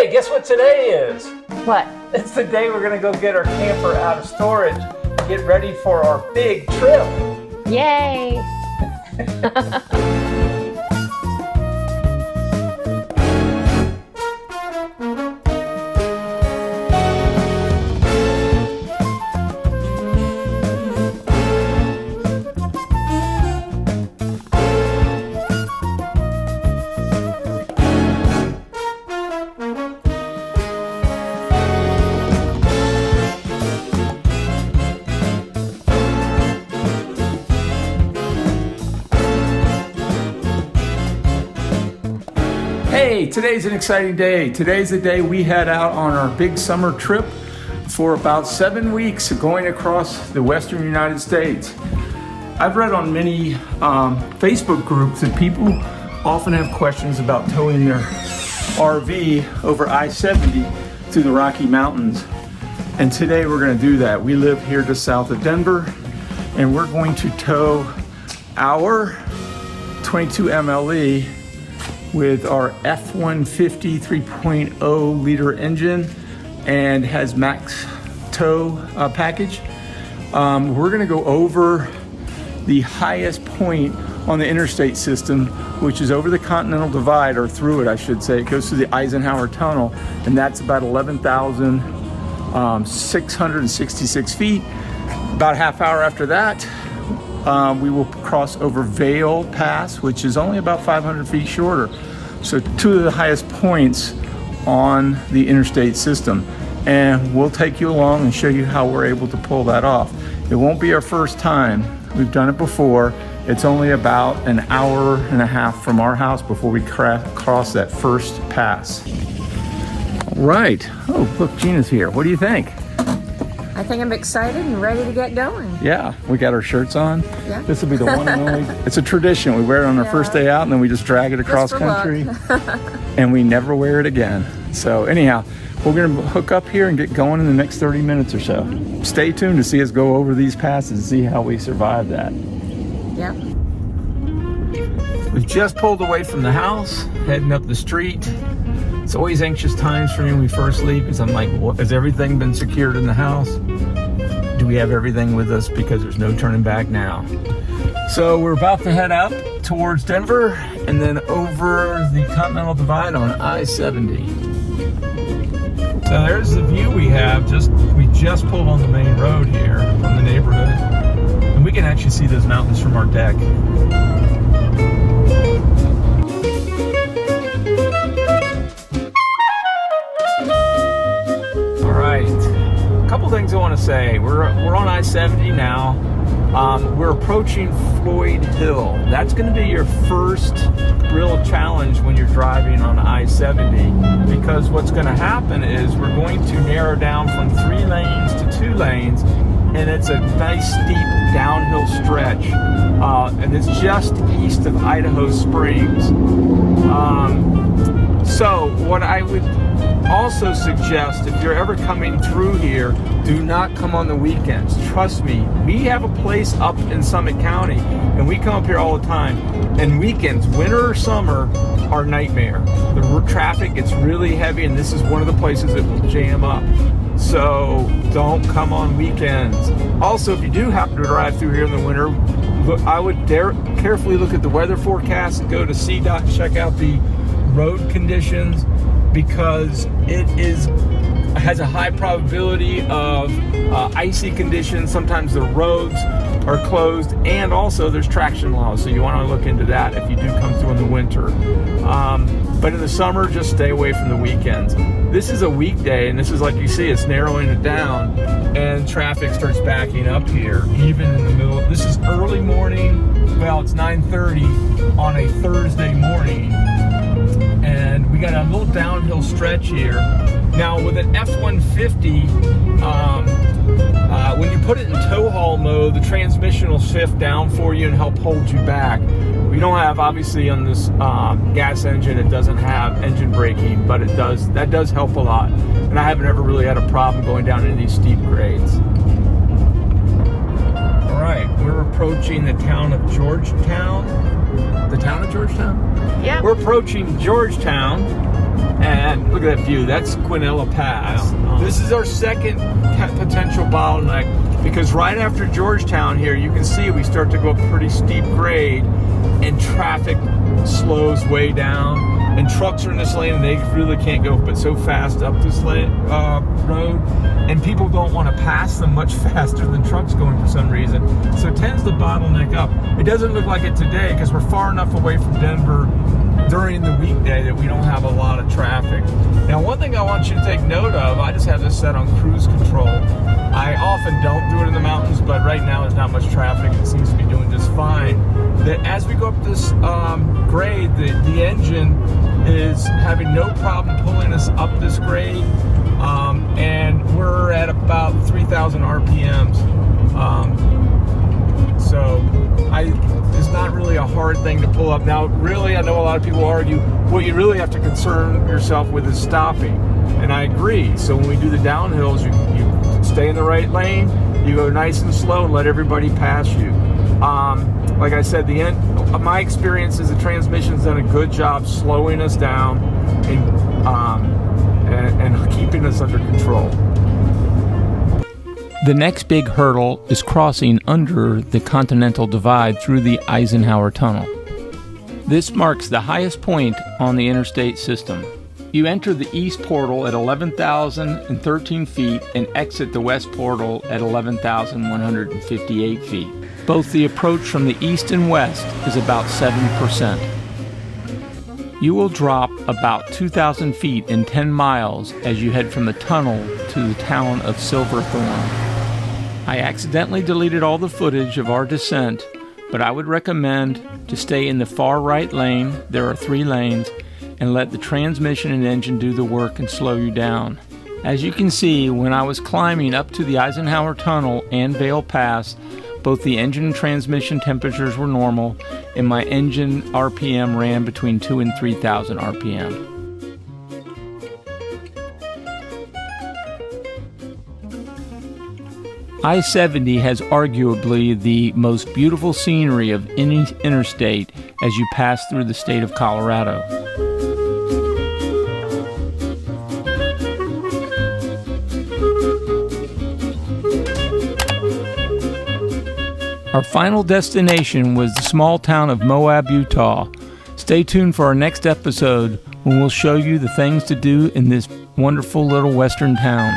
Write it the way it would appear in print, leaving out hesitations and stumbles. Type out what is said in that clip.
Hey, guess what today is? What? It's the day we're gonna go get our camper out of storage, get ready for our big trip. Yay! Hey, today's an exciting day. Today's the day we head out on our big summer trip for about 7 weeks going across the western United States. I've read on many Facebook groups that people often have questions about towing their RV over I-70 through the Rocky Mountains. And today we're going to do that. We live here just south of Denver, and we're going to tow our 22 MLE with our F-150 3.0 liter engine and has max tow package. We're gonna go over the highest point on the interstate system, which is over the Continental Divide, or through it I should say. It goes through the Eisenhower Tunnel, and that's about 11,666 feet. About a half hour after that, we will cross over Vail Pass, which is only about 500 feet shorter. So two of the highest points on the interstate system. And we'll take you along and show you how we're able to pull that off. It won't be our first time. We've done it before. It's only about an hour and a half from our house before we cross that first pass. All right. Oh, look, Gina's here. What do you think? I think I'm excited and ready to get going. Yeah, we got our shirts on. Yeah. This will be the one and only. It's a tradition. We wear it on our first day out, and then we just drag it across country, and we never wear it again. So anyhow, we're going to hook up here and get going in the next 30 minutes or so. Stay tuned to see us go over these passes and see how we survive that. Yep. We've just pulled away from the house, heading up the street. It's always anxious times for me when we first leave, because I'm like, has everything been secured in the house? Do we have everything with us? Because there's no turning back now. So we're about to head out towards Denver and then over the Continental Divide on I-70. So there's the view we have. We just pulled on the main road here from the neighborhood, and we can actually see those mountains from our deck. Things I want to say. We're on I-70 now. We're approaching Floyd Hill. That's going to be your first real challenge when you're driving on I-70, because what's going to happen is we're going to narrow down from 3 lanes to 2 lanes, and it's a nice steep downhill stretch, and it's just east of Idaho Springs. So what I would also suggest, if you're ever coming through here, do not come on the weekends. Trust me, we have a place up in Summit County, and we come up here all the time. And weekends, winter or summer, are nightmare. The traffic gets really heavy, and this is one of the places that will jam up. So don't come on weekends. Also, if you do happen to drive through here in the winter, I would carefully look at the weather forecast and go to CDOT and check out the road conditions, because it has a high probability of icy conditions. Sometimes the roads are closed, and also there's traction laws, so you want to look into that if you do come through in the winter. But in the summer, just stay away from the weekends. This is a weekday, and this is, like you see, it's narrowing it down, and traffic starts backing up here, even in the middle. This is early morning. Well, it's 9:30 on a Thursday morning, and we got a little downhill stretch here. Now with an F-150, when you put it in tow haul mode, the transmission will shift down for you and help hold you back. We don't have, obviously, on this gas engine, it doesn't have engine braking, but that does help a lot. And I haven't ever really had a problem going down into these steep grades. All right, we're approaching the town of Georgetown. The town of Georgetown? Yeah. We're approaching Georgetown, And look at that view. That's Quinella Pass. Yeah. This is our second potential bottleneck because right after Georgetown here, you can see we start to go up pretty steep grade and traffic slows way down. And trucks are in this lane and they really can't go but so fast up this road. And people don't want to pass them much faster than trucks going for some reason. So it tends to bottleneck up. It doesn't look like it today because we're far enough away from Denver during the weekday that we don't have a lot of traffic. Now, one thing I want you to take note of, I just have this set on cruise control. I often don't do it in the mountains, but right now there's not much traffic. It seems to be doing just fine. That as we go up this grade, the engine is having no problem pulling us up this grade, and we're at about 3,000 RPMs. So it's not really a hard thing to pull up. Now, really, I know a lot of people argue, what you really have to concern yourself with is stopping. And I agree. So when we do the downhills, you stay in the right lane, you go nice and slow and let everybody pass you. Like I said, my experience is the transmission's done a good job slowing us down and keeping us under control. The next big hurdle is crossing under the Continental Divide through the Eisenhower Tunnel. This marks the highest point on the interstate system. You enter the east portal at 11,013 feet and exit the west portal at 11,158 feet. Both the approach from the east and west is about 7%. You will drop about 2,000 feet in 10 miles as you head from the tunnel to the town of Silverthorne. I accidentally deleted all the footage of our descent, but I would recommend to stay in the far right lane, there are 3 lanes, and let the transmission and engine do the work and slow you down. As you can see, when I was climbing up to the Eisenhower Tunnel and Vail Pass, both the engine and transmission temperatures were normal, and my engine RPM ran between 2,000 and 3,000 RPM. I-70 has arguably the most beautiful scenery of any interstate as you pass through the state of Colorado. Our final destination was the small town of Moab, Utah. Stay tuned for our next episode when we'll show you the things to do in this wonderful little western town.